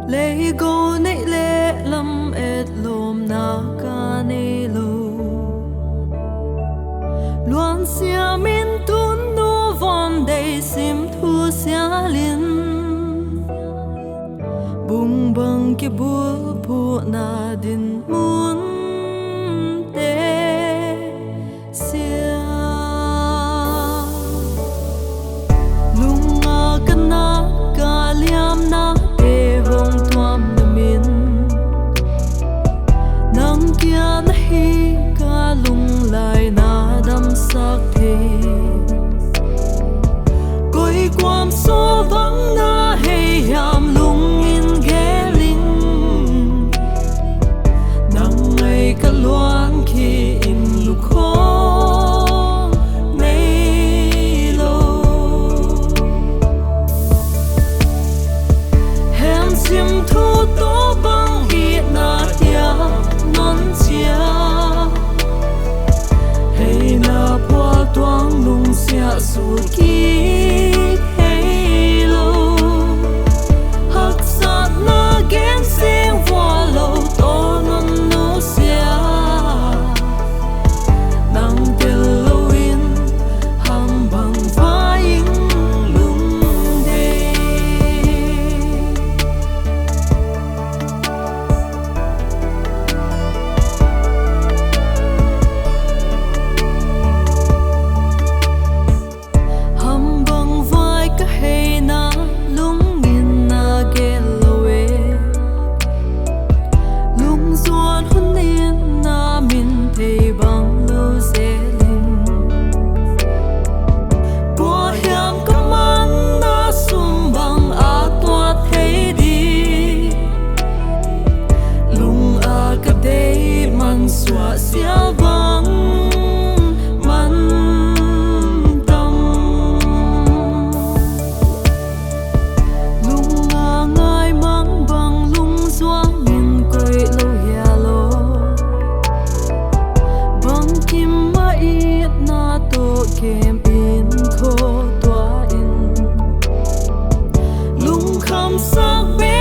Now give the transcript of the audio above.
lấy go nei le lam et lom na ka nei lo luan sia min tun nu von dei sim thu sia lin bung bang ke bu pu na din mun te sia lunga kana ka liam na te hong tuam na min nang kia na hi ka lung lai na dam sak the koi kwam so vang na hey yam lung in ge ling nang ngai ka luan khi in lu kho nei lo hem sim thu to bang hi na tia non chia hey na po tuang lung sia su ki hey lo hak sa na gen sing vo lo to non no sia nang tel lo in ham bang va ing lung de ham bang vai ka hey na lung in na ge lo we lung zuan hun in na min thei bang lo se ling bo hiam ka man na sum bang a tua thei di lung a ka dei man swa sia bang man tam lung a ngai mang bang lung zuang min koi lo ya lo bang kim ma i na to kem in kho tua in lung kham sak be